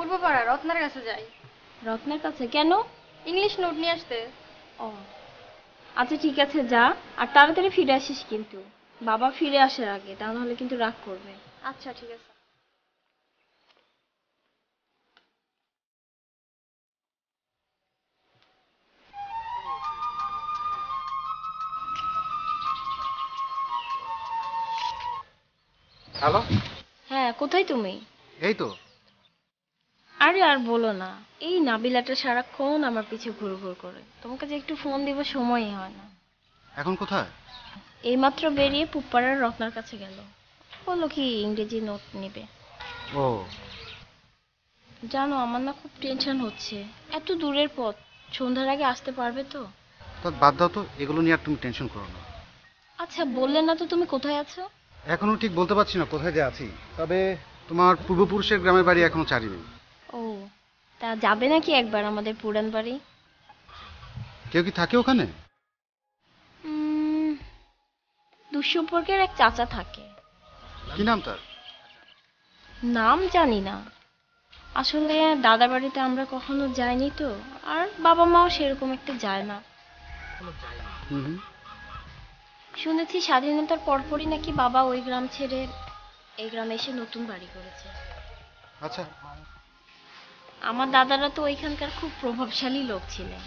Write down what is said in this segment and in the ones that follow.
পূর্বপাড়া রত্নার কাছে যাই। রত্নার কাছে কেন? ইংলিশ নোট নিয়ে আসতে। ও আচ্ছা ঠিক আছে যা, আর তাড়াতাড়ি ফিরে আসিস কিন্তু, বাবা ফিরে আসার আগে, তা নাহলে কিন্তু রাগ করবে। আচ্ছা ঠিক আছে। হ্যালো। হ্যাঁ কোথায় তুমি? এই তো। আরে আর বলো না, এই নাবিলাটা সারাক্ষণ আমার পিছে ঘুর ঘুর করে, তোমাকে যে একটু ফোন দিব সময়ই হয় না। এখন কোথায়? এইমাত্র বেরিয়ে পুপ্পাড়ার রত্নার কাছে গেল, বললো কি ইংরেজি নোট নেবে। ও জানো আমার না খুব টেনশন হচ্ছে, এত দূরের পথ, সন্ধ্যার আগে আসতে পারবে তো? তা বাদ দাও তো, এগুলো নিয়ে আর তুমি টেনশন করো না। আচ্ছা বললে না তো তুমি কোথায় আছো? এখনো ঠিক বলতে পারছি না কোথায় যে আছি, তবে তোমার পূর্বপুরুষের গ্রামের বাড়ি এখনো ছাড়িনি। ও তা যাবে নাকি একবার আমাদের পুরান বাড়ি? কেউ কি থাকে ওখানে? দুঃসম্পর্কের এক চাচা থাকে। কি নাম তার? নাম জানি না, আসলে দাদা বাড়িতে আমরা কখনো যাইনি তো, আর বাবা মাও সেরকম একটা যায় না। হুম। শুনেছি স্বাধীনতার পরপরই নাকি বাবা ওই গ্রাম ছেড়ে এই গ্রামে এসে নতুন বাড়ি করেছে। আচ্ছা। আমার দাদারা তো ওইখানকার খুব প্রভাবশালী লোক ছিলেন,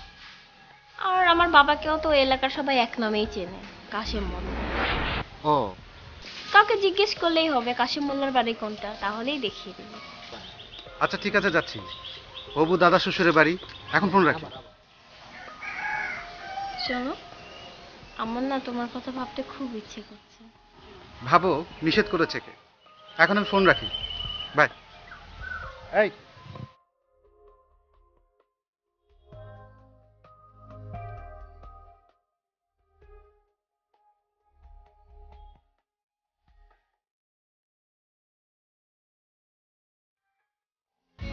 আর আমার বাবাকেও তো এলাকার সবাই এক নামেই চেনে, কাশেম মোল্লা। ও কাউকে জিজ্ঞেস করলেই হবে কাশেম মোল্লার বাড়ি কোনটা, তাহলেই দেখিয়ে দিবে। আচ্ছা ঠিক আছে, যাচ্ছি। হবু দাদা শ্বশুরের বাড়ি। এখন ফোন রাখি। শোনো, আমার না তোমার কথা ভাবতে খুব ইচ্ছে করছে। ভাবো, নিষেধ করেছে কে? এখন আমি ফোন রাখি। বাই। এই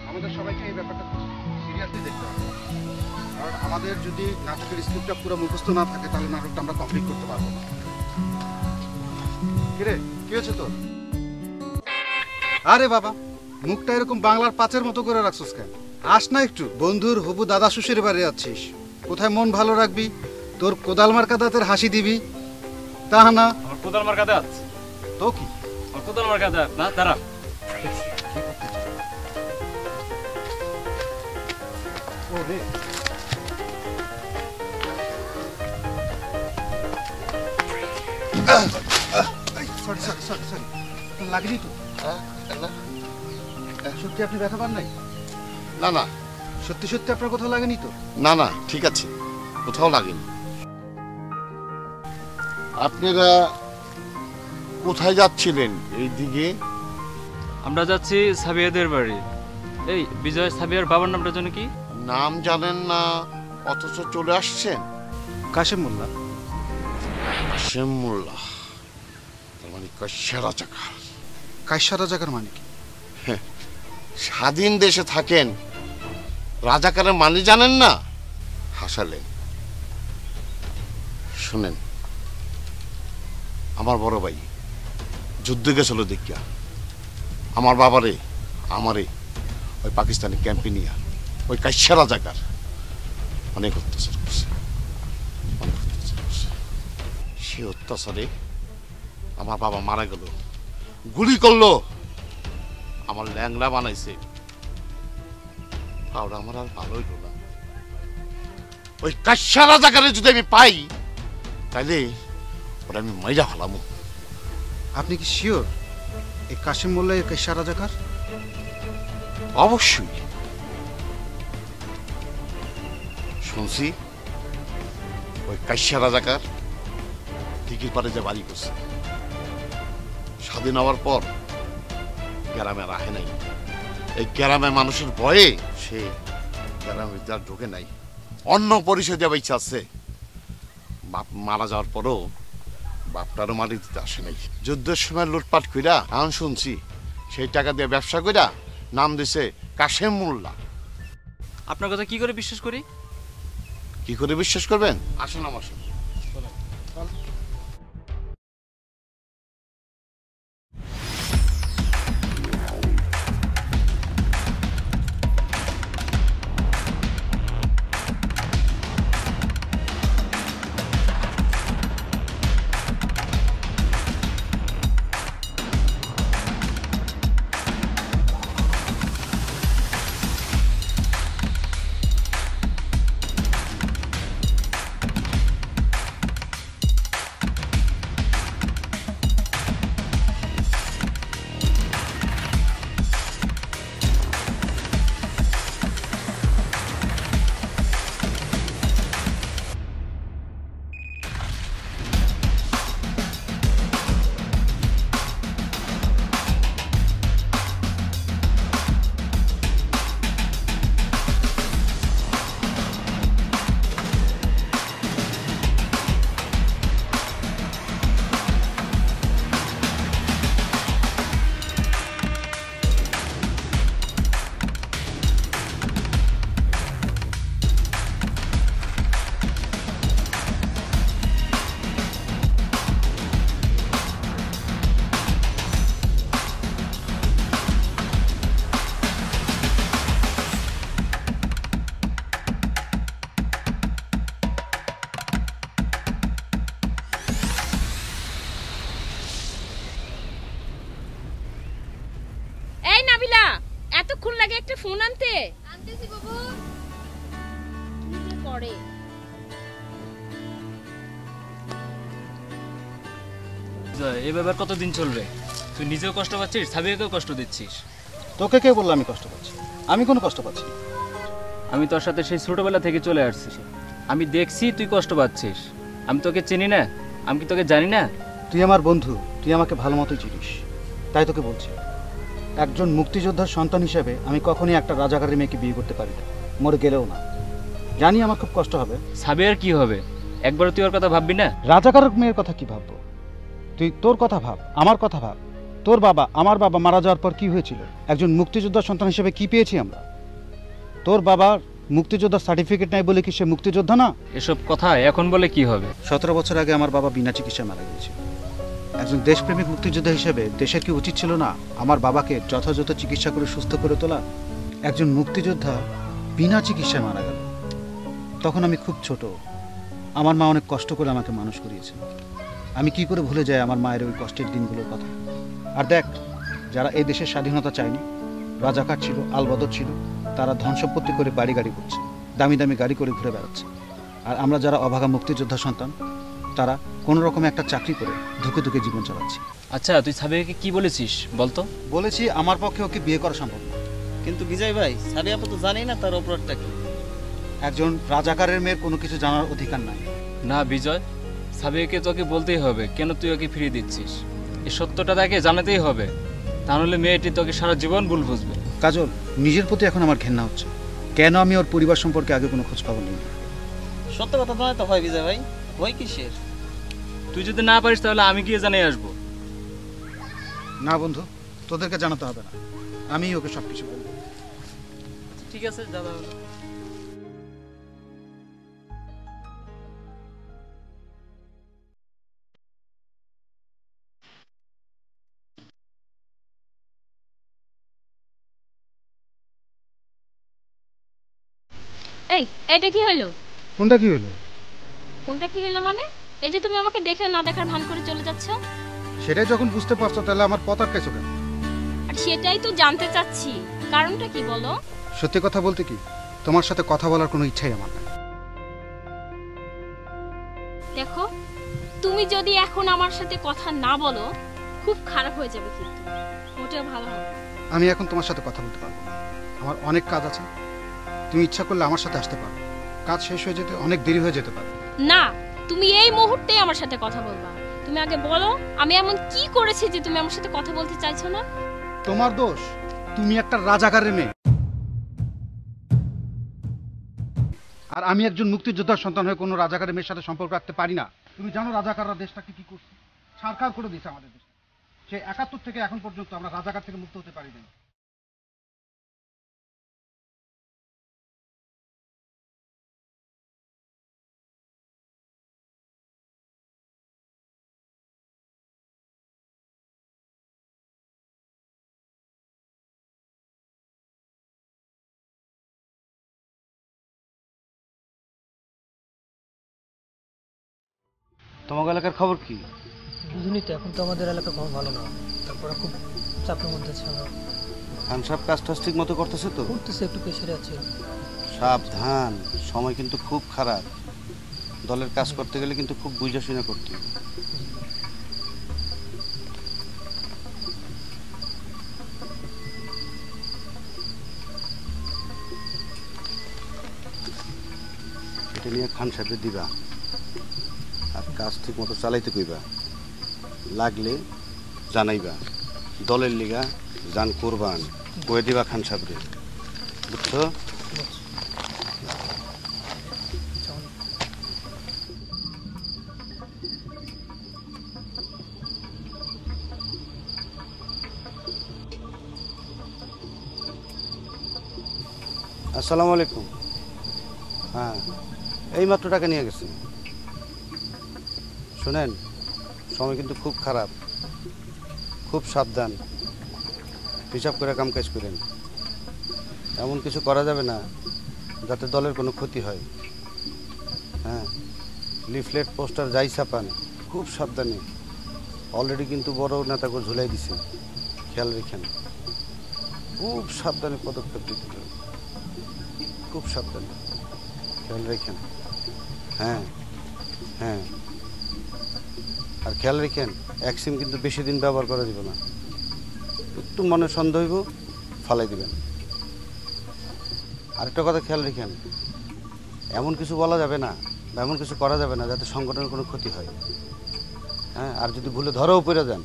আমাদের সবাইকে এই ব্যাপারটা সিরিয়াসলি দেখতে হবে, কারণ আমাদের যদি নাটকের স্ক্রিপ্টটা পুরো মুখস্থ না থাকে তাহলে নাটকটা আমরা কমপ্লিট করতে পারবো না। কিরে, কি হয়েছে তোর? আরে বাবা, মুখটা এরকম বাংলার পাঁচের মতো করে রাখছিস কেন? আস না একটু, বন্ধুর হবু দাদা শ্বশুরের বাড়ি যাচ্ছিস, কোথায় মন ভালো রাখবি? তোর কোদাল মার্কা দাঁতের হাসি দিবি তা না? আমার কোদাল মার্কা দাঁত? তো কি আমার কোদাল মার্কা দাঁত না, দাঁড়া। ও রে, সরি সরি সরি সরি, লাগেনি তো? সত্যি আপনি ব্যথা পান নাই? না না, সত্যি সত্যি আপনার কোথাও লাগেনি তো? না না, ঠিক আছে, কোথাও লাগেনি। আপনারা কোথায় যাচ্ছিলেন এই দিকে? আমরা যাচ্ছি সাবিয়াদের বাড়ি। এই বিজয় সাবিয়ার বাবার নামটা জানো কি? নাম জানেন না অথচ চলে আসছেন? কাশেম মোল্লা। কাশেম মোল্লা, তার মানে কাশ্যা রাজাকার। কাশ্যা রাজাকার মানে কি? স্বাধীন দেশে থাকেন, রাজাকারের মানে জানেন না? হাসালেন। শুনেন, আমার বড় ভাই যুদ্ধ গেছিল দেখিয়া আমার বাবারে আমারে ওই পাকিস্তানি ক্যাম্পে নিয়ে ওই কাশ্যা রাজাকার অনেক অত্যাচার করছে, অনেক অত্যাচার করছে। সে অত্যাচারে আমার বাবা মারা গেল, গুলি করলো, আমার ল্যাংড়া বানাইছে। আর আমার আর ভালো হইল না। ওই কাশ্যা রাজাকারে যদি আমি পাই তাইলে ওরা আমি মাইরা ফেলাম। আপনি কি শিওর এই কাশেম মোল্লা এই কাশ্যা রাজাকার? অবশ্যই শুনছি ওই কাশ্যা রাজাকার দিঘির পাড়ে যে বাড়ি করছে, স্বাধীন হওয়ার পর গ্রামে রাখে নাই। এই গ্রামে মানুষের ভয়ে সে গ্রামে আর ঢোকে নাই, অন্য পরিচয় দেওয়া ইচ্ছা আছে। বাপ মারা যাওয়ার পরও বাপটারও মারি দিতে আসে নাই। যুদ্ধের সময় লুটপাট কইরা এখন শুনছি সেই টাকা দিয়ে ব্যবসা কইরা নাম দিছে কাশেম মোল্লা। আপনার কথা কি করে বিশ্বাস করি? কি করে বিশ্বাস করবেন? আসুন আমার সাথে। এতক্ষণ লাগে একটা ফোন আনতে? আনতেছি বাবু। কি যে করে। বিজয়, এই ব্যাপার কতদিন চলবে? তুই নিজেও কষ্ট পাচ্ছিস, সাবিয়াকেও কষ্ট দিচ্ছিস। তোকে কে বললো আমি কষ্ট পাচ্ছি? আমি কোনো কষ্ট পাচ্ছি না। আমি তোর সাথে সেই ছোটবেলা থেকে চলে আসছি, আমি দেখছি তুই কষ্ট পাচ্ছিস। আমি তোকে চিনি না? আমি কি তোকে জানি না? তুই আমার বন্ধু, তুই আমাকে ভালো মতোই চিনিস, তাই তোকে বলছি। একজন মুক্তিযোদ্ধার সন্তান হিসেবে আমি কখনই একটা রাজাকারের মেয়েকে বিয়ে করতে পারি না, মরে গেলেও না। জানি আমার খুব কষ্ট হবে। সাবিয়ার কি হবে? একবার তুই ওর কথা ভাববি না? রাজাকারের মেয়ের কথা কি ভাববো? তুই তোর কথা ভাব, আমার কথা ভাব। তোর বাবা, আমার বাবা মারা যাওয়ার পর কি হয়েছিল? একজন মুক্তিযোদ্ধার সন্তান হিসেবে কি পেয়েছি আমরা? তোর বাবার মুক্তিযোদ্ধার সার্টিফিকেট নাই বলে কি সে মুক্তিযোদ্ধা না? এসব কথা এখন বলে কি হবে? 17 বছর আগে আমার বাবা বিনা চিকিৎসায় মারা গিয়েছিল। একজন দেশপ্রেমিক মুক্তিযোদ্ধা হিসেবে দেশের কি উচিত ছিল না আমার বাবাকে যথাযথ চিকিৎসা করে সুস্থ করে তোলা? একজন মুক্তিযোদ্ধা বিনা চিকিৎসায় মারা গেল, তখন আমি খুব ছোট। আমার মা অনেক কষ্ট করে আমাকে মানুষ করিয়েছে। আমি কি করে ভুলে যাই আমার মায়ের ওই কষ্টের দিনগুলোর কথা? আর দেখ, যারা এই দেশের স্বাধীনতা চায়নি, রাজাকার ছিল, আলবদর ছিল, তারা ধন সম্পত্তি করে বাড়ি গাড়ি করছে, দামি দামি গাড়ি করে ঘুরে বেড়াচ্ছে। আর আমরা যারা অভাগা মুক্তিযোদ্ধা সন্তান, তারা কোনো রকমে একটা চাকরি করে ধুকে ধুকে জীবন চালাচ্ছি। আচ্ছা, তুই সাবিয়াকে কি বলেছিস বলতো? বলেছি আমার পক্ষে ওকে বিয়ে করা সম্ভব না। কিন্তু বিজয় ভাই, সাবিয়া আপু তো জানেই না তার অপরাধটা কি। একজন রাজাকারের মেয়ের কোনো কিছু জানার অধিকার নাই। না বিজয়, সাবিয়াকে তোকে বলতেই হবে কেন তুই ওকে ফিরিয়ে দিচ্ছিস। এই সত্যটা তাকে জানাতেই হবে, তাহলে মেয়েটি তোকে সারা জীবন ভুল বুঝবে। কাজল, নিজের প্রতি এখন আমার ঘেন্না হচ্ছে। কেন আমি ওর পরিবার সম্পর্কে আগে কোনো খোঁজ খবর নিই? সত্য কথা নয় তো হয় বিজয় ভাই, ভয় কিসের? তুই যদি না পারিস তাহলে আমি গিয়ে জানিয়ে আসবো। না বন্ধু, তোদেরকে জানাতে হবে না, আমি ওকে সবকিছু বলবো। ঠিক আছে দাদা। এই, এটা কি হলো? কোনটা কি হলো? কোনটা কি হলো মানে? এই যে তুমি আমাকে দেখে না দেখার ভান করে চলে যাচ্ছ। সেটাই যখন বুঝতে পারছো তাহলে আমার পথ আটকাইছো কেন? আর সেটাই তো জানতে চাচ্ছি, কারণটা কি বলো? সত্যি কথা বলতে কি, তোমার সাথে কথা বলার কোনো ইচ্ছাই আমার নাই। দেখো, তুমি যদি এখন আমার সাথে কথা না বলো, খুব খারাপ হয়ে যাবে, কিন্তু মোটেও ভালো হবে না। আমি এখন তোমার সাথে কথা বলতে পারবো না, আমার অনেক কাজ আছে। তুমি ইচ্ছা করলে আমার সাথে আসতে পারো, কাজ শেষ হয়ে যেতে অনেক দেরি হয়ে যেতে পারে। না, তুমি এই মুহূর্তেই আমার সাথে কথা বলবা। তুমি আগে বলো, আমি এমন কি করেছি যে তুমি আমার সাথে কথা বলতে চাইছো না? তোমার দোষ, তুমি একটা রাজাকারের মেয়ে। আর আমি একজন মুক্তিযোদ্ধার সন্তান হয়ে কোনো রাজাকারের মেয়ের সাথে সম্পর্ক রাখতে পারি না। তুমি জানো রাজাকাররা দেশটাকে কি করছে? ছারখার করে দিয়েছে আমাদের দেশ। সে 71 থেকে এখন পর্যন্ত আমরা রাজাকার থেকে মুক্ত হতে পারি না। তোমার এলাকার খবর কি? বুঝিনি তো, এখন তো আমাদের এলাকা খুব ভালো না, তারপরে খুব চাপের মধ্যে আছে আমরা। খান সাহেব কাজ টাজ ঠিক মতো করতেছে তো? করতেছে, একটু প্রেশারে আছে। সাবধান, সময় কিন্তু খুব খারাপ। দলের কাজ করতে গেলে কিন্তু খুব বুঝে শুনে করতে হবে। এটা নিয়ে খান সাহেবের দিবা, আর কাজ ঠিক মতো চালাইতে কইবা। লাগলে জানাইবা, দলের লিগা জান কোরবান কয়ে দিবা খান সাহেবরে, বুঝছো? আসসালামু আলাইকুম। হ্যাঁ, এই মাত্র টাকা নিয়ে গেছে। শোনেন, সময় কিন্তু খুব খারাপ, খুব সাবধান, হিসাব করে কাম কাজ করেন। এমন কিছু করা যাবে না যাতে দলের কোনো ক্ষতি হয়। হ্যাঁ, লিফলেট পোস্টার যাই ছাপান, খুব সাবধানে। অলরেডি কিন্তু বড় নেতাকে ঝুলাই দিছে, খেয়াল রেখেন। খুব সাবধানে পদক্ষেপ নিতে হবে, খুব সাবধানে, খেয়াল রেখেন। হ্যাঁ হ্যাঁ, আর খেয়াল রেখেন এক সিম কিন্তু বেশি দিন ব্যবহার করা দিব না, একটু মনে সন্দেহ হইব ফালাই দিবেন। আরেকটা কথা খেয়াল রেখেন, এমন কিছু বলা যাবে না বা এমন কিছু করা যাবে না যাতে সংগঠনের কোনো ক্ষতি হয়। হ্যাঁ, আর যদি ভুলে ধরেও পড়ে যান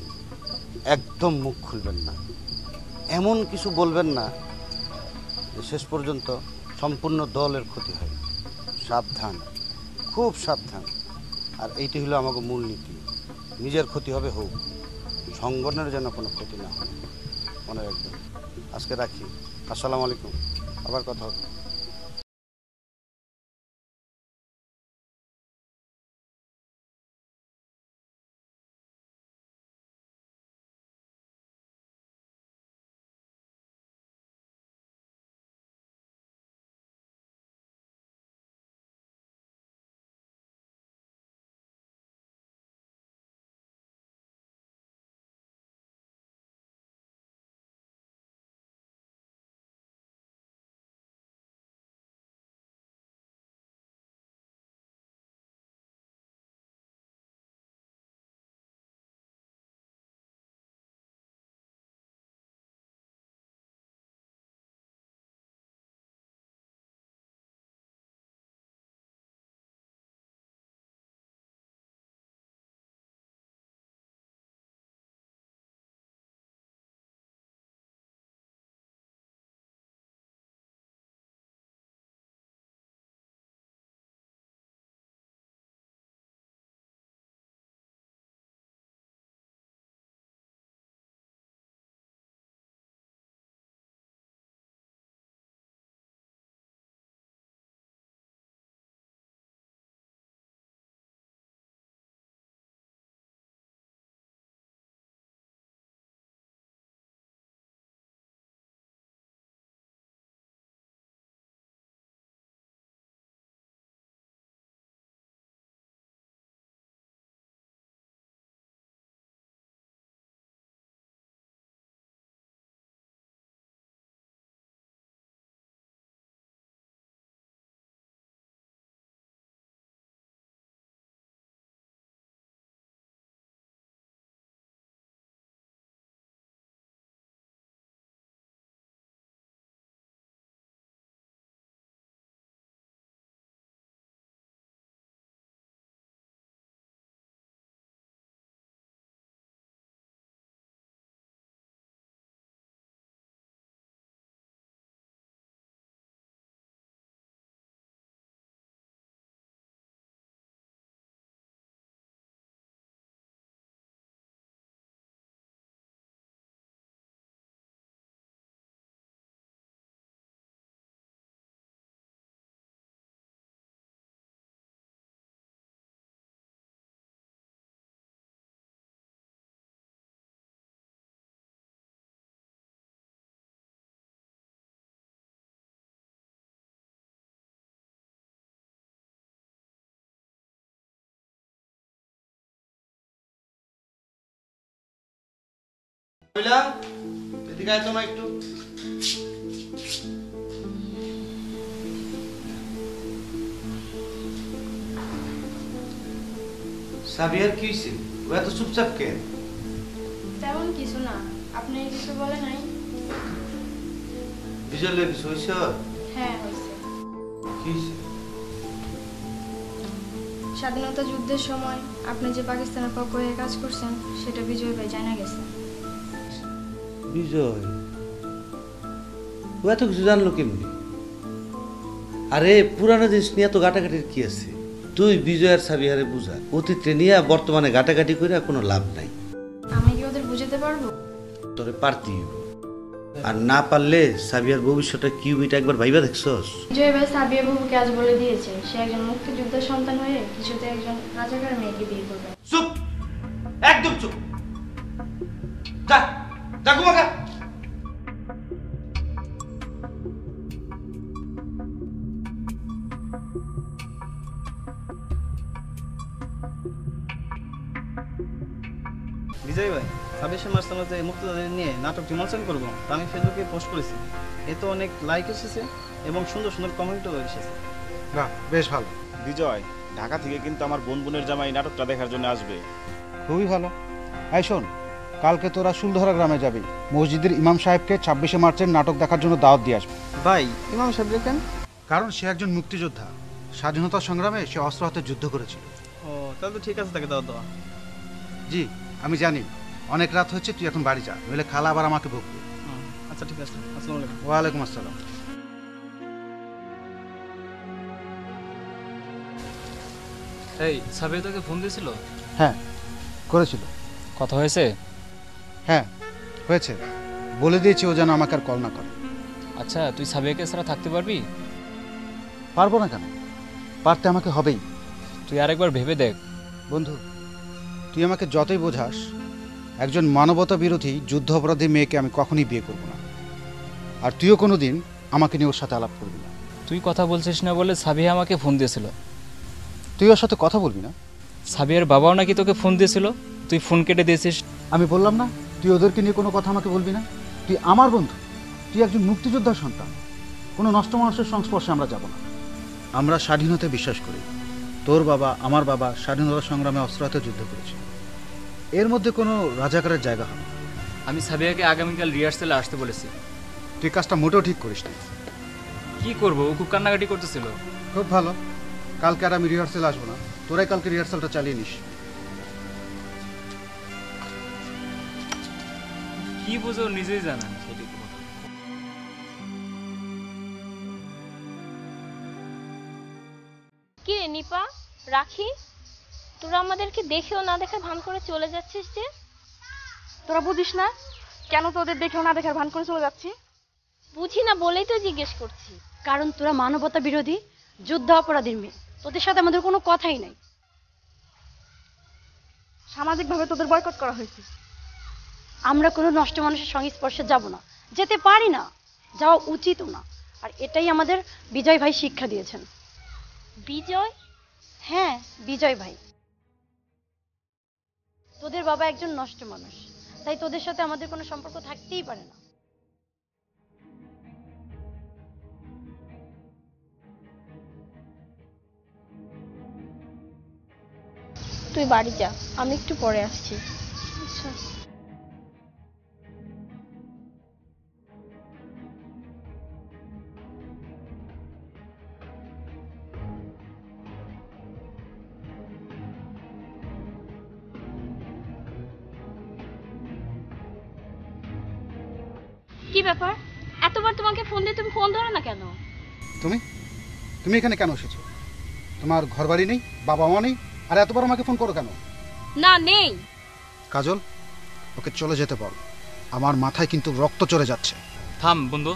একদম মুখ খুলবেন না, এমন কিছু বলবেন না যে শেষ পর্যন্ত সম্পূর্ণ দলের ক্ষতি হয়। সাবধান, খুব সাবধান। আর এইটি হলো আমাকে মূল নীতি, নিজের ক্ষতি হবে হোক, সংগঠনের যেন কোনো ক্ষতি না হয়, মনে রাখবেন। আজকে রাখি, আসসালামু আলাইকুম, আবার কথা হবে। এদিকে আয় তো না একটু। সাবিয়ার কি হয়েছে? ও এত চুপচাপ কেন? তেমন কিছু না, আপনি কিছু বলে নাই? বিজলের কিছু হয়েছে? হ্যাঁ হয়েছে। কি হয়েছে? স্বাধীনতা যুদ্ধের সময় আপনি যে পাকিস্তানের পক্ষ হয়ে কাজ করছেন সেটা বিজয় ভাই জানা গেছে। বিজয়? ও এত কিছু জানলো কেমনি? আরে পুরানো জিনিস নিয়ে তো ঘাটাঘাটির কি আছে? তুই বিজয় আর সাবিহারে বুঝা, অতীতে নিয়ে বর্তমানে ঘাটাঘাটি করে কোনো লাভ নাই। আমি কি ওদের বুঝাতে পারবো? তোরে পারতি হইব। আর না পারলে সাবিয়ার ভবিষ্যৎটা কি হইব এটা একবার ভাইবা দেখছস? বিজয় ভাই সাবিয়া বাবুকে আজ বলে দিয়েছে সে একজন মুক্তিযোদ্ধার সন্তান হয়ে কিছুতে একজন রাজাকার মেয়েকে বিয়ে করবে। চুপ, একদম চুপ। যা যা ঘুমাগা। বিজয় ভাই, সাবির মার্চের মধ্যে মুক্তিযোদ্ধাদের নিয়ে নাটক ডিমনস্ট্রেশন করবো, তা আমি ফেসবুকে পোস্ট করেছি। এতে অনেক লাইক এসেছে এবং সুন্দর সুন্দর কমেন্টও এসেছে। বাহ, বেশ ভালো, বিজয়, ঢাকা থেকে কিন্তু আমার বোনের জামাই নাটকটা দেখার জন্য আসবে। খুবই ভালো। এই শোন, কালকে তোরা সুলধরা গ্রামে যাবি, মসজিদের ইমাম সাহেবকে 26শে মার্চের নাটক দেখার জন্য দাওয়াত দিয়ে আসবে। ভাই, ইমাম সাহেব কেন? কারণ সে একজন মুক্তিযোদ্ধা, স্বাধীনতা সংগ্রামে সে অস্ত্র হাতে যুদ্ধ করেছিল। ও, তাহলে তো ঠিক আছে, তাকে দাওয়াত দেওয়া। জি, আমি জানি অনেক রাত হচ্ছে, তুই এখন বাড়ি যা, নইলে খালা আবার আমাকে বকবে। আচ্ছা ঠিক আছে, আসসালামু আলাইকুম। ওয়ালাইকুম আসসালাম। এই সাবিয়া তোকে ফোন দিয়েছিল? হ্যাঁ, করেছিল। কথা হয়েছে? হ্যাঁ, হয়েছে। বলে দিয়েছি ও যেন আমাকে আর কল না করে। আচ্ছা, তুই সাবিয়াকে ছাড়া থাকতে পারবি? পারবো না কেন? পারতে আমাকে হবেই। তুই আরেকবার ভেবে দেখ। বন্ধু, তুই আমাকে যতই বোঝাস, একজন মানবতা বিরোধী যুদ্ধ অপরাধী মেয়েকে আমি কখনই বিয়ে করব না। আর তুইও কোনো দিন আমাকে নিয়ে ওর সাথে আলাপ করবি না। তুই কথা বলছিস না বলে সাবিয়া আমাকে ফোন দিয়েছিল। তুই ওর সাথে কথা বলবি না? সাবিয়ার বাবাও নাকি তোকে ফোন দিয়েছিল, তুই ফোন কেটে দিয়েছিস। আমি বললাম না তুই ওদেরকে নিয়ে কোনো কথা আমাকে বলবি না। তুই আমার বন্ধু, তুই একজন মুক্তিযোদ্ধার সন্তান। কোনো নষ্ট মানুষের সংস্পর্শে আমরা যাব না। আমরা স্বাধীনতায় বিশ্বাস করি। তোর বাবা, আমার বাবা স্বাধীনতা সংগ্রামে অস্ত্র হাতে যুদ্ধ করেছে। এর মধ্যে কোনো রাজাকারের জায়গা হবে না। আমি সাবিয়াকে আগামীকাল রিহার্সেলে আসতে বলেছি। তুই কাজটা মোটেও ঠিক করিস না। কি করবো, ও খুব কান্নাকাটি করতেছিল। খুব ভালো, কালকে আর আমি রিহার্সেল আসবো না, তোরাই কালকে রিহার্সালটা চালিয়ে নিস। কি বুঝো নিজেই জানা। কি রে নিপা, রাখি, তোরা আমাদেরকে দেখেও না দেখার ভান করে চলে যাচ্ছিস যে? তোরা বুঝিস না কেন তোদের দেখেও না দেখার ভান করে চলে যাচ্ছি? বুঝি না বলেই তো জিজ্ঞেস করছি। কারণ তোরা মানবতা বিরোধী যুদ্ধ অপরাধীর মেয়ে, তোদের সাথে আমাদের কোনো কথাই নাই। সামাজিকভাবে তোদের বয়কট করা হয়েছে। আমরা কোনো নষ্ট মানুষের সংস্পর্শে যাব না, যেতে পারি না, যাওয়া উচিতও না। আর এটাই আমাদের বিজয় ভাই শিক্ষা দিয়েছেন। বিজয়? হ্যাঁ, বিজয় ভাই। তোদের বাবা একজন নষ্ট মানুষ, তাই তোদের সাথে আমাদের কোনো সম্পর্ক থাকতেই পারে না। তুই বাড়ি যা, আমি একটু পরে আসছি। আচ্ছা। কি ব্যাপার, এতবার তোমাকে ফোন দিয়ে তুমি ফোন ধরো না কেন? তুমি তুমি এখানে কেন এসেছো? তোমার ঘরবাড়ি নেই, বাবা মা নেই, আর এতবার আমাকে ফোন করো কেন? না, নেই। কাজল, ওকে চলে যেতে বল, আমার মাথায় কিন্তু রক্ত চড়ে যাচ্ছে। থাম বন্ধু,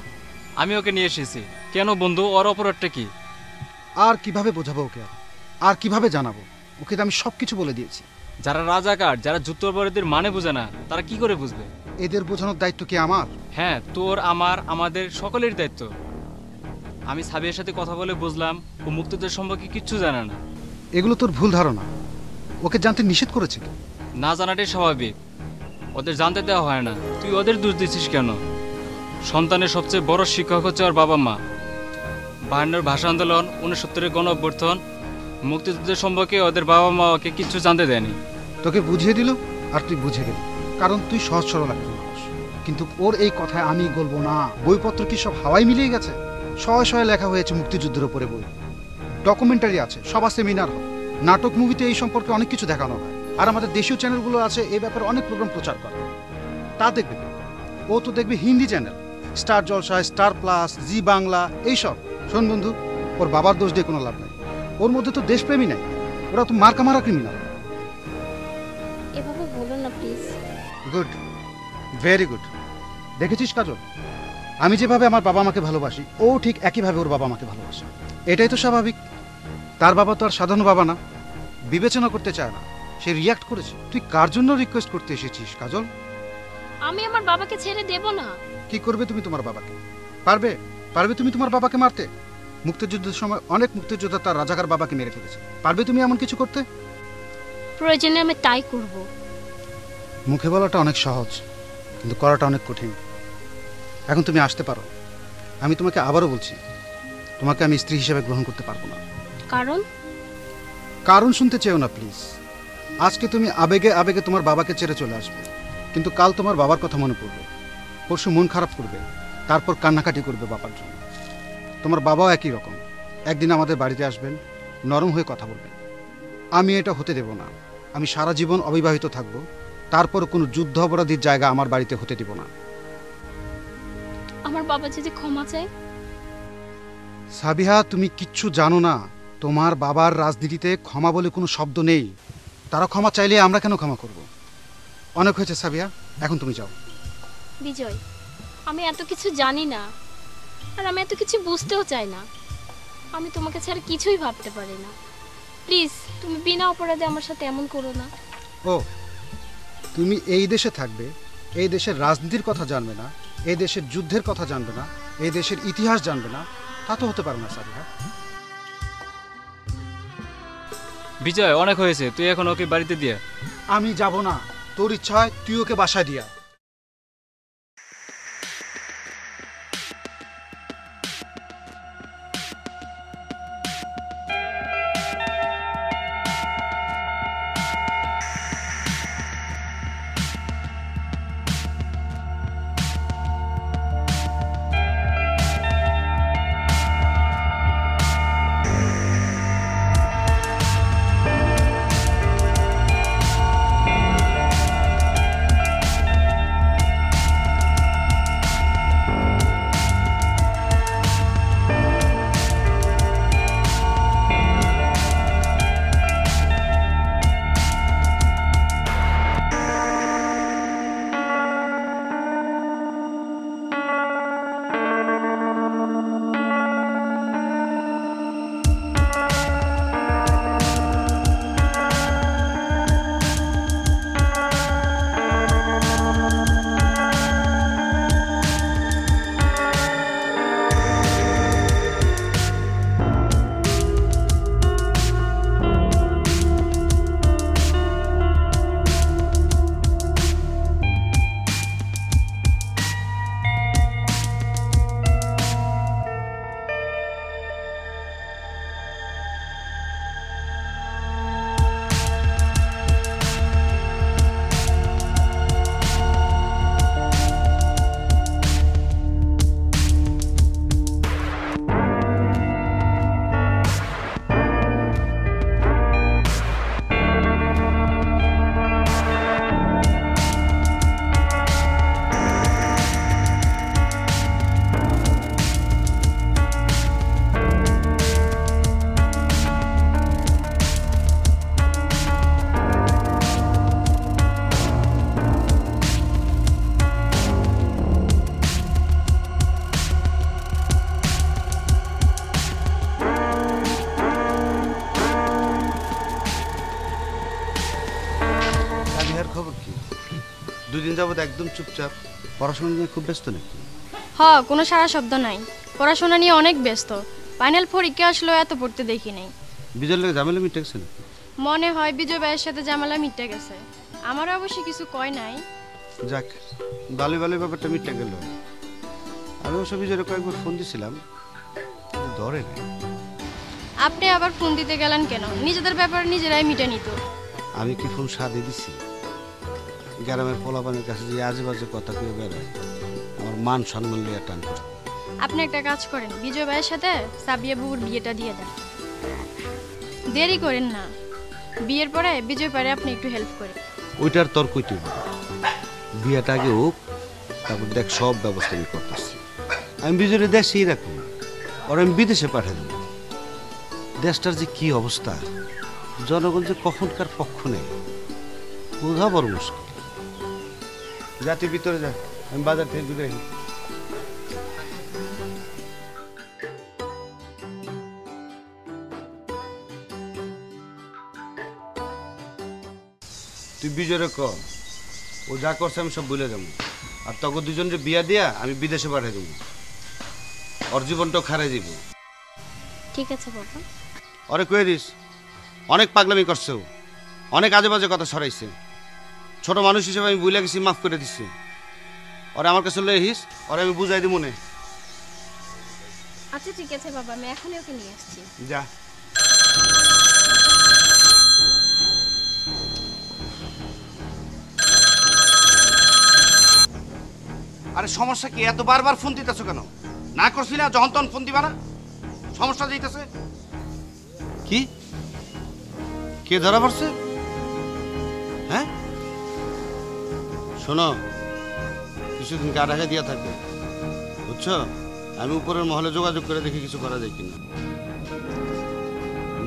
আমি ওকে নিয়ে এসেছি। কেন বন্ধু, ওর অপরাধটা কি? আর কিভাবে বোঝাবো ওকে? আর কিভাবে জানাবো ওকে? আমি সবকিছু বলে দিয়েছি। যারা রাজাকার, যারা যুদ্ধাপরাধীর মানে বোঝে না, তারা কি করে বুঝবে? এদের বোঝানোর দায়িত্ব কি আমার? হ্যাঁ, তোর, আমার, আমাদের সকলের দায়িত্ব। আমি সাবিয়ার সাথে কথা বলে বুঝলাম ও মুক্তিযুদ্ধের সম্পর্কে কিচ্ছু জানে না। এগুলো তোর ভুল ধারণা। ওকে জানতে নিষেধ করেছে কি? না জানাটাই স্বাভাবিক, ওদের জানতে দেওয়া হয় না। তুই ওদের দোষ দিচ্ছিস কেন? সন্তানের সবচেয়ে বড় শিক্ষক হচ্ছে ওর বাবা মা। 52 ভাষা আন্দোলন, 69 গণ অভ্যুত্থান, মুক্তিযুদ্ধের সম্পর্কে ওদের বাবা মা ওকে কিচ্ছু জানতে দেয়নি। তোকে বুঝিয়ে দিল আর তুই বুঝে গেলি, কারণ তুই সহজ সরল একজন মানুষ। কিন্তু ওর এই কথায় আমি বলবো না। বইপত্র কি সব হাওয়ায় মিলিয়ে গেছে? শয়ে শয়ে লেখা হয়েছে মুক্তিযুদ্ধের উপরে বই, ডকুমেন্টারি আছে, সভা সেমিনার হয়, নাটক মুভিতে এই সম্পর্কে অনেক কিছু দেখানো হয়। আর আমাদের দেশীয় চ্যানেলগুলো আছে এই ব্যাপারে অনেক প্রোগ্রাম প্রচার করে। তা দেখবে ও তো দেখবে হিন্দি চ্যানেল, স্টার জলসা, স্টার প্লাস, জি বাংলা, এইসব। শোন বন্ধু, ওর বাবার দোষ দিয়ে কোনো লাভ নাই। ওর মধ্যে তো দেশপ্রেমী নাই, ওরা তো মার্কা মারা ক্রিমিনাল। এভাবে বলো না প্লিজ। Good, very good. দেখেছিস কাজল, আমি যেভাবে আমার বাবা মাকে ভালোবাসি, ও ঠিক একইভাবে ওর বাবা মাকে ভালোবাসে। এটাই তো স্বাভাবিক। তার বাবা তো আর সাধারণ বাবা না, বিবেচনা করতে চায় না, সে রিয়াক্ট করেছে। তুই কার জন্য রিকোয়েস্ট করতে এসেছিস কাজল? আমি আমার বাবাকে ছেড়ে দেব না। কি করবে তুমি তোমার বাবাকে? পারবে? পারবে তুমি তোমার বাবাকে মারতে? মুক্তিযুদ্ধের সময় অনেক মুক্তিযোদ্ধা তার রাজাকার বাবাকে মেরে ফেলেছে। পারবে তুমি এমন কিছু করতে? প্রয়োজনে আমি তাই করব। মুখে বলাটা অনেক সহজ, কিন্তু করাটা অনেক কঠিন। এখন তুমি আসতে পারো। আমি তোমাকে আবারও বলছি, তোমাকে আমি স্ত্রী হিসেবে গ্রহণ করতে পারবো না। কারণ? কারণ শুনতে চেও না প্লিজ। আজকে তুমি আবেগে আবেগে তোমার বাবাকে ছেড়ে চলে আসবে, কিন্তু কাল তোমার বাবার কথা মনে পড়বে, পরশু মন খারাপ করবে, তারপর কান্নাকাটি করবে বাবার জন্য। তোমার বাবাও একই রকম। একদিন আমাদের বাড়িতে আসবেন, নরম হয়ে কথা বলবেন। আমি এটা হতে দেব না। আমি সারা জীবন অবিবাহিত থাকব, তারপর কোনো যুদ্ধ অপরাধীর জায়গা আমার বাড়িতে হতে দেব না। আমার বাবা যদি ক্ষমা চায়? সাবিহা, তুমি কিচ্ছু জানো না। তোমার বাবার রাজনীতিতে ক্ষমা বলে কোনো শব্দ নেই। তারা ক্ষমা চাইলে আমরা কেন ক্ষমা করব? অনেক হয়েছে সাবিহা, এখন তুমি যাও। বিজয়, আমি এত কিছু জানি না, আর আমি এত কিছু বুঝতেও চাই না। আমি তোমাকে ছাড়া কিছুই ভাবতে পারি না। প্লিজ, তুমি বিনা অপরাধে আমার সাথে এমন করো না। ও, তুমি এই দেশে থাকবে, এই দেশের রাজনীতির কথা জানবে না, এই দেশের যুদ্ধের কথা জানবে না, এই দেশের ইতিহাস জানবে না, তা তো হতে পারে না সাবিহা। বিজয়, অনেক হয়েছে, তুই এখন ওকে বাড়িতে দিয়ে। আমি যাব না। তোর ইচ্ছা হয় তুই ওকে বাসায় দিয়া। খবর কি? দুদিন যাবত একদম চুপচাপ। পড়াশোনা নিয়ে খুব ব্যস্ত নাকি? কোনো সারা শব্দ নাই। পড়াশোনা নিয়ে অনেক ব্যস্ত। ফাইনাল পরীক্ষা আসলো, এত পড়তে দেখি নাই। বিজয়ের লোক ঝামেলা মিটে গেছে নাকি? মনে হয় বিজয় ভাইয়ের সাথে ঝামেলা মিটে গেছে। আমার অবশ্য কিছু কয় নাই। যাক, ভালো ভালো ব্যাপারটা মিটে গেল। আমি অবশ্য বিজয়ের কয়েকবার ফোন দিছিলাম, ধরে নাই। আপনি আবার ফোন দিতে গেলেন কেন? নিজেদের ব্যাপার নিজেরাই মিটে নিত। আমি কি ফোন সাদে দিছি? গ্রামের পোলাপানের কাছে যে আজে বাজে কথা কেউ বেড়ায়, আমার মান সম্মান লিয়ে টান করে। আপনি একটা কাজ করেন, বিজয় ভাইয়ের সাথে সাবিয়া বুবুর বিয়েটা দিয়ে দেন। দেরি করেন না, বিয়ের পরে বিজয় পারে আপনি একটু হেল্প করেন। ওইটার তোর কইতে বিয়েটা আগে হোক, তারপর দেখ সব ব্যবস্থা আমি করতেছি। আমি বিজয়ের দেশেই রাখুন, আর আমি বিদেশে পাঠিয়ে দেবো। দেশটার যে কি অবস্থা, জনগণ যে কখনকার পক্ষ নেই, বোঝা বড় মুশকিল। জাতির ভিতরে যা, আমি বাজার থেকে ঢুকে রাখি। তুই বিজয়রে ক, ও যা করছে আমি সব ভুলে যাবো। আর তখন দুজনের বিয়া দিয়া আমি বিদেশে পাঠিয়ে দেবো। ওর জীবনটাও খারাই যাব। ঠিক আছে বাবা। অরে কয়ে দিস, অনেক পাগলামি করছে, অনেক আজে বাজে কথা ছড়াইছে। ছোট মানুষ হিসেবে আমি বুঝলে গেছি, মাফ করে দিচ্ছি। ওরে আমার কাছে লয়ে আহিস, ওরে আমি বুঝাই দিব মনে। আচ্ছা ঠিক আছে বাবা, আমি এখনই ওকে নিয়ে আসছি। যা। আরে সমস্যা কি? এত বারবার ফোন দিতেছো কেন? না করছি না যখন তখন ফোন দিবা না? সমস্যা যাইতেছে কি? কে ধরা পড়ছে? হ্যাঁ শোনো, কিছুদিন গা ঢাকা দিয়া থাকবে, বুঝছো? আমি উপরের মহলে যোগাযোগ করে দেখি কিছু করা যায় কিনা।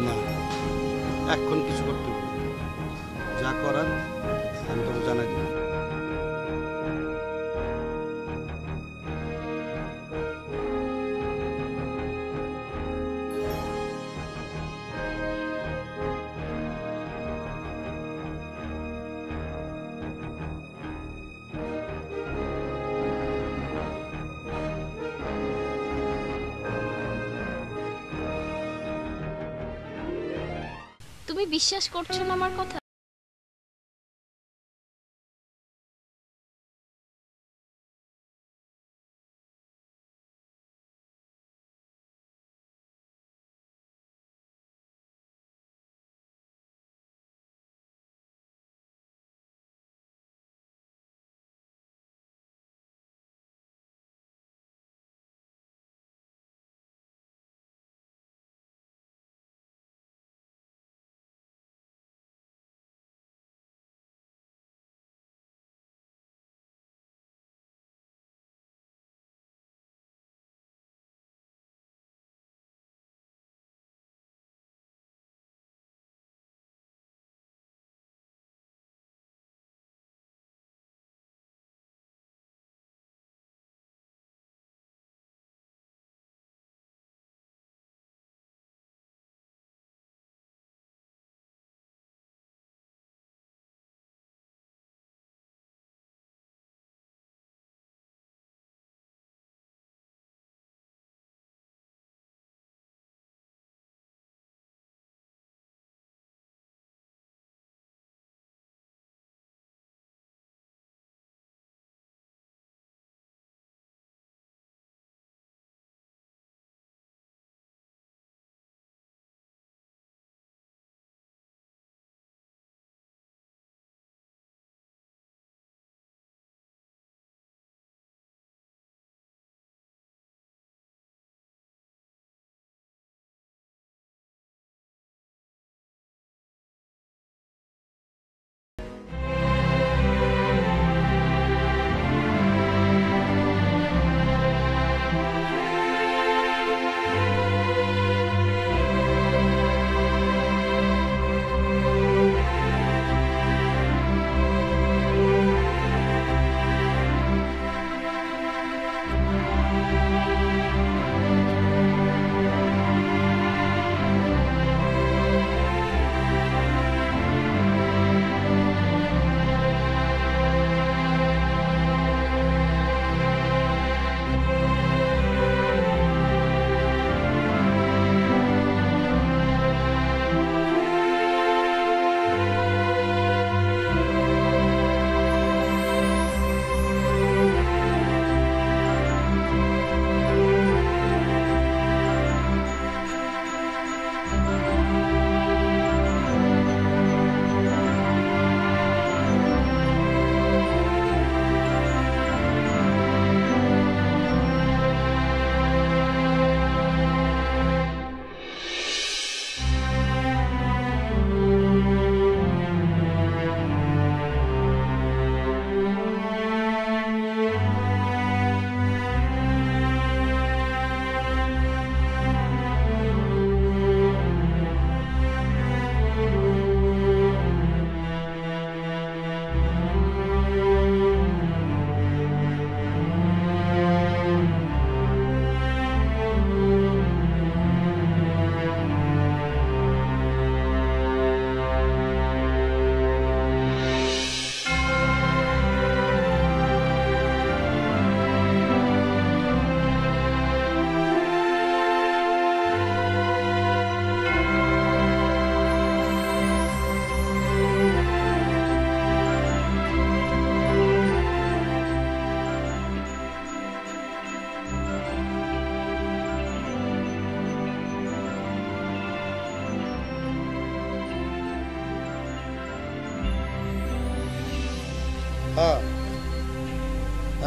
না, এখন কিছু করতে হবে, যা করার আমি তোমাকে জানাই দেবো। তুমি বিশ্বাস করছো না আমার কথা?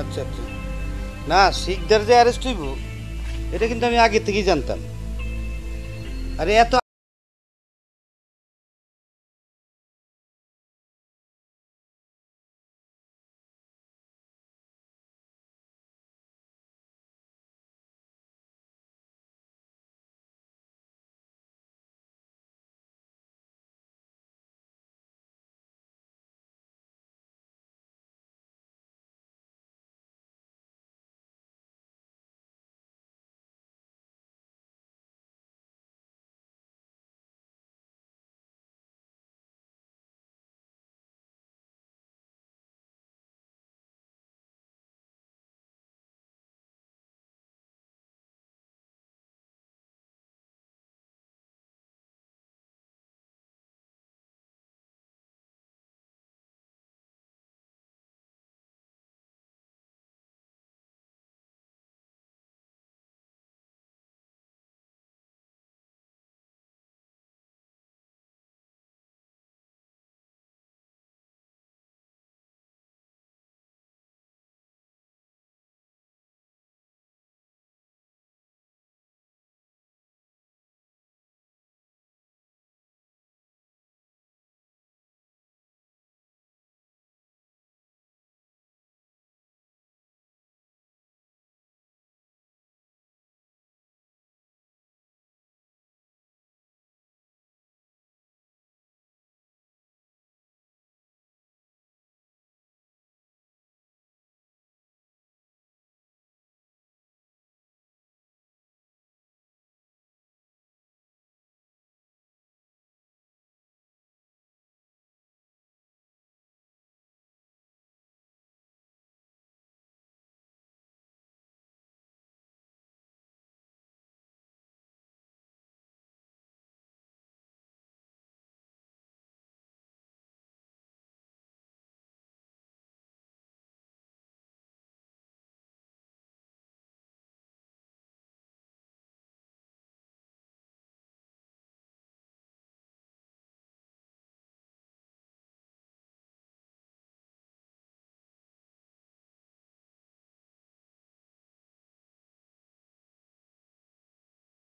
আচ্ছা আচ্ছা, না শিকদার যে অ্যারেস্ট হইব এটা কিন্তু আমি আগে থেকেই জানতাম। আরে এত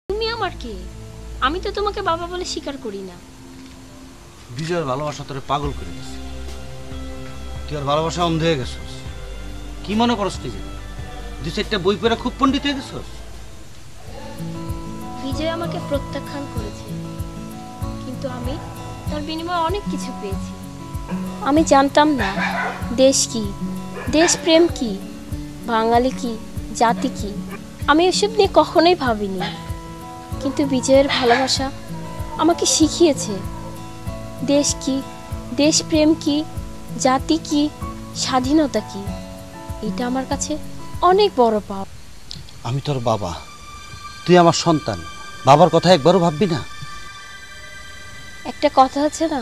তুমি আমার কে? আমি তো তোমাকে বাবা বলে স্বীকার করি না। বিজয়ের ভালোবাসা তোরে পাগল করে দিছে। তুই আর ভালোবাসা অন্ধ হয়ে গেছস। কি মনে করস নিজে? দুই চারটা বই পড়ে খুব পণ্ডিত হয়ে গেছস। বিজয় আমাকে প্রত্যাখ্যান করেছে, কিন্তু আমি তার বিনিময়ে অনেক কিছু পেয়েছি। আমি জানতাম না দেশ কি, দেশপ্রেম কি, বাঙালি কি, জাতি কি। আমি এসব নিয়ে কখনোই ভাবিনি, কিন্তু বিজয়ের ভালোবাসা আমাকে শিখিয়েছে দেশ কি, দেশপ্রেম কি, জাতি কি, স্বাধীনতা কি। এটা আমার কাছে অনেক বড় পাওয়া। আমি তোর বাবা, তুই আমার সন্তান, বাবার কথা একবারও ভাববি না? একটা কথা আছে না,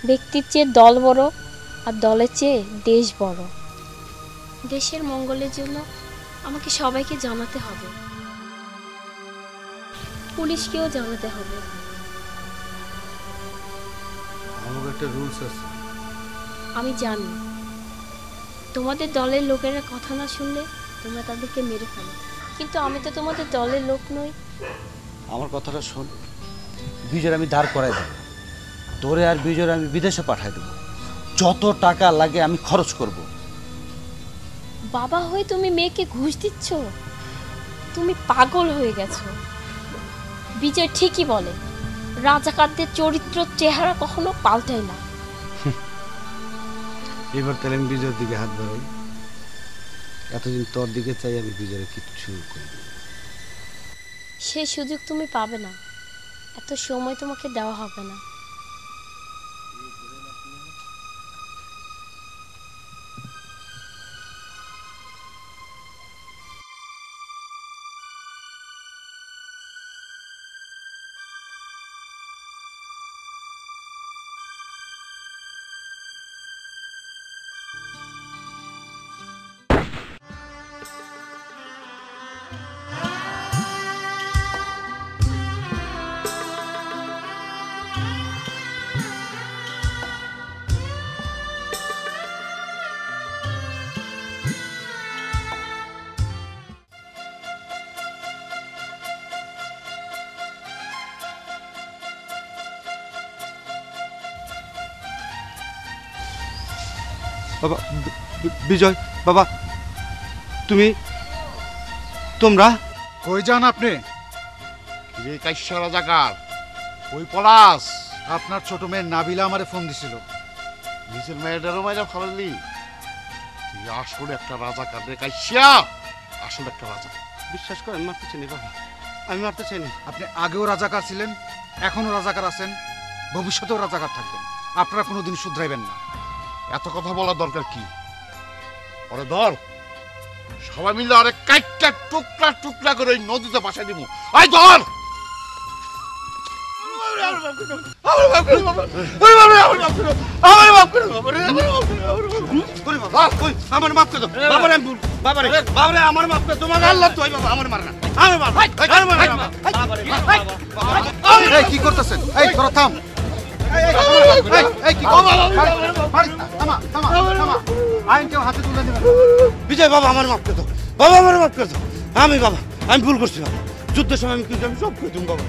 ব্যক্তির চেয়ে দল বড় আর দলের চেয়ে দেশ বড়। দেশের মঙ্গলের জন্য আমাকে সবাইকে জানাতে হবে, পুলিশকেও জানাতে হবে। আমার একটা রুলস আছে। আমি জানি তোমাদের দলের লোকেরা কথা না শুনলে তোমরা তাদেরকে মেরে ফেলো, কিন্তু আমি তো তোমাদের দলের লোক নই। আমার কথাটা শোন, বিজয়ের আমি দাঁড় করাই দেব, তোরে আর বিজয়ের আমি বিদেশে পাঠাই দেব। যত টাকা লাগে আমি খরচ করব। বাবা হয়ে তুমি মেয়েকে ঘুষ দিচ্ছ? তুমি পাগল হয়ে গেছো। বিজয় ঠিকই বলে, রাজাকারদের চরিত্র চেহারা কখনো পাল্টায় না। এবার তাহলে আমি বিজয়ের দিকে হাত বাড়াই। এতদিন তোর দিকে চাই, আমি বিজয়ের কিচ্ছু করি। সে সুযোগ তুমি পাবে না, এত সময় তোমাকে দেওয়া হবে না। বাবা বিজয় বাবা তুমি তোমরা কই যান আপনি? রে কাইসা রাজাকার, ওই পলাশ আপনার ছোট মেয়ে নাবিলা আমারে ফোন দিছিল। নিজের মেয়েটারও মাইরা ফালালি? তুই আসলে একটা রাজাকার রে কাইসা, আসলে একটা রাজাকার। বিশ্বাস করেন মারতে চাইনি বাবা, আমি মারতে চাইনি। আপনি আগেও রাজাকার ছিলেন, এখনো রাজাকার আছেন, ভবিষ্যতেও রাজাকার থাকবেন। আপনারা কোনোদিন শুধরাইবেন না। এত কথা বলার দরকার কি? ওরে ধর, সবাই মিলে আরে কাইটটা টুকরা টুকরা করে ওই নদীতে ভাসাই দিব। আয় ধর! আমার মাফ করে দাও বাবারে, বাবারে বাবারে আমার মাফ করে, তোমাকে আল্লাহ তো বাবা আমার মার না, আমার মার এই কি করতেছেন? এই ধরো, থাম। আইন কেউ হাতে তুলে নেবেন। বিজয় বাবা আমার মাফ করে দাও, বাবা আমার মাফ করে দাও। আমি বাবা আমি ভুল করছি বাবা, যুদ্ধের সময় আমি কিন্তু আমি সব করে দিন বাবা।